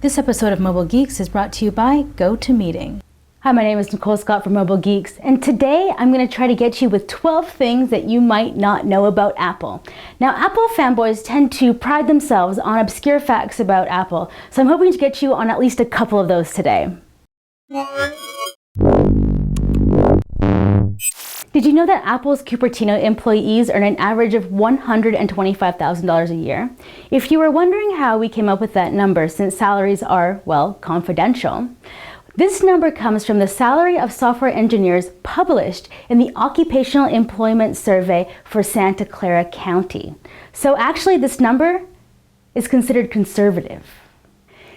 This episode of Mobile Geeks is brought to you by GoToMeeting. Hi, my name is Nicole Scott from Mobile Geeks, and today I'm going to try to get you with 12 things that you might not know about Apple. Now, Apple fanboys tend to pride themselves on obscure facts about Apple, so I'm hoping to get you on at least a couple of those today. Did you know that Apple's Cupertino employees earn an average of $125,000 a year? If you were wondering how we came up with that number, since salaries are, well, confidential, this number comes from the salary of software engineers published in the Occupational Employment Survey for Santa Clara County. So actually this number is considered conservative.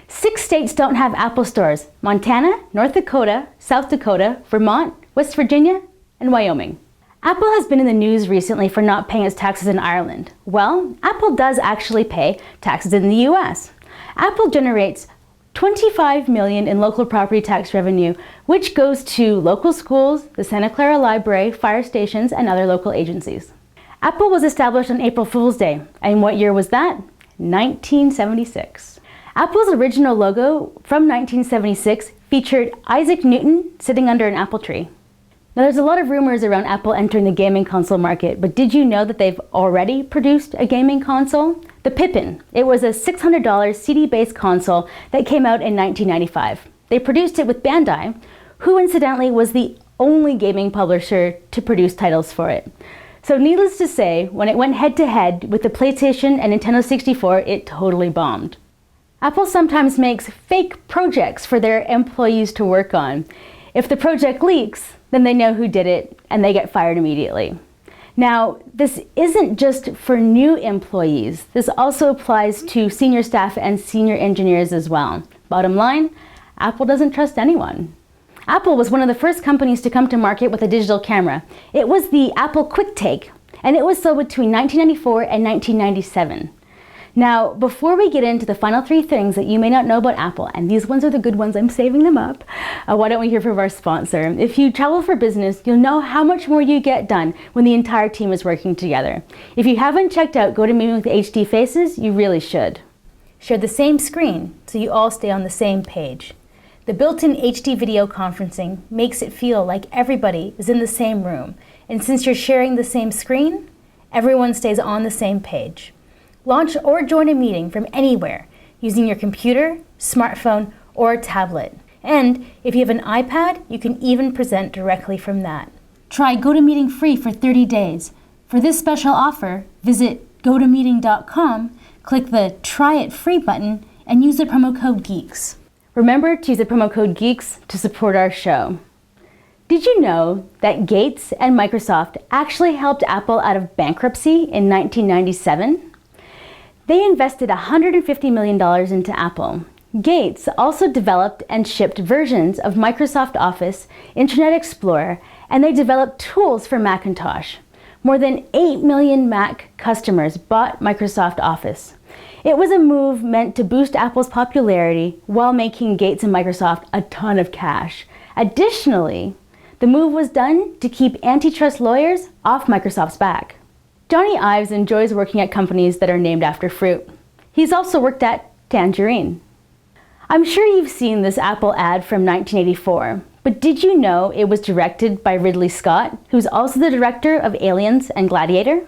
6 states don't have Apple stores: Montana, North Dakota, South Dakota, Vermont, West Virginia, and Wyoming. Apple has been in the news recently for not paying its taxes in Ireland. Well, Apple does actually pay taxes in the US. Apple generates $25 million in local property tax revenue, which goes to local schools, the Santa Clara Library, fire stations, and other local agencies. Apple was established on April Fool's Day. And what year was that? 1976. Apple's original logo from 1976 featured Isaac Newton sitting under an apple tree. Now, there's a lot of rumors around Apple entering the gaming console market, but did you know that they've already produced a gaming console? The Pippin. It was a $600 CD-based console that came out in 1995. They produced it with Bandai, who incidentally was the only gaming publisher to produce titles for it. So needless to say, when it went head-to-head with the PlayStation and Nintendo 64, it totally bombed. Apple sometimes makes fake projects for their employees to work on. If the project leaks, then they know who did it and they get fired immediately. Now, this isn't just for new employees. This also applies to senior staff and senior engineers as well. Bottom line, Apple doesn't trust anyone. Apple was one of the first companies to come to market with a digital camera. It was the Apple QuickTake, and it was sold between 1994 and 1997. Now, before we get into the final 3 things that you may not know about Apple, and these ones are the good ones, I'm saving them up, why don't we hear from our sponsor? If you travel for business, you'll know how much more you get done when the entire team is working together. If you haven't checked out GoToMeeting with HD Faces, you really should. Share the same screen so you all stay on the same page. The built-in HD video conferencing makes it feel like everybody is in the same room, and since you're sharing the same screen, everyone stays on the same page. Launch or join a meeting from anywhere using your computer, smartphone, or tablet. And if you have an iPad, you can even present directly from that. Try GoToMeeting free for 30 days. For this special offer, visit gotomeeting.com, click the Try It Free button, and use the promo code GEEKS. Remember to use the promo code GEEKS to support our show. Did you know that Gates and Microsoft actually helped Apple out of bankruptcy in 1997? They invested $150 million into Apple. Gates also developed and shipped versions of Microsoft Office, Internet Explorer, and they developed tools for Macintosh. More than 8 million Mac customers bought Microsoft Office. It was a move meant to boost Apple's popularity while making Gates and Microsoft a ton of cash. Additionally, the move was done to keep antitrust lawyers off Microsoft's back. Johnny Ives enjoys working at companies that are named after fruit. He's also worked at Tangerine. I'm sure you've seen this Apple ad from 1984, but did you know it was directed by Ridley Scott, who's also the director of Aliens and Gladiator?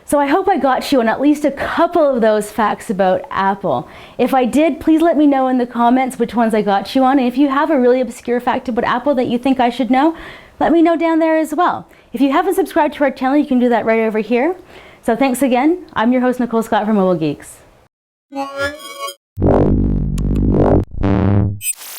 So I hope I got you on at least a couple of those facts about Apple. If I did, please let me know in the comments which ones I got you on, and if you have a really obscure fact about Apple that you think I should know, let me know down there as well. If you haven't subscribed to our channel, you can do that right over here. So thanks again. I'm your host, Nicole Scott from Mobile Geeks.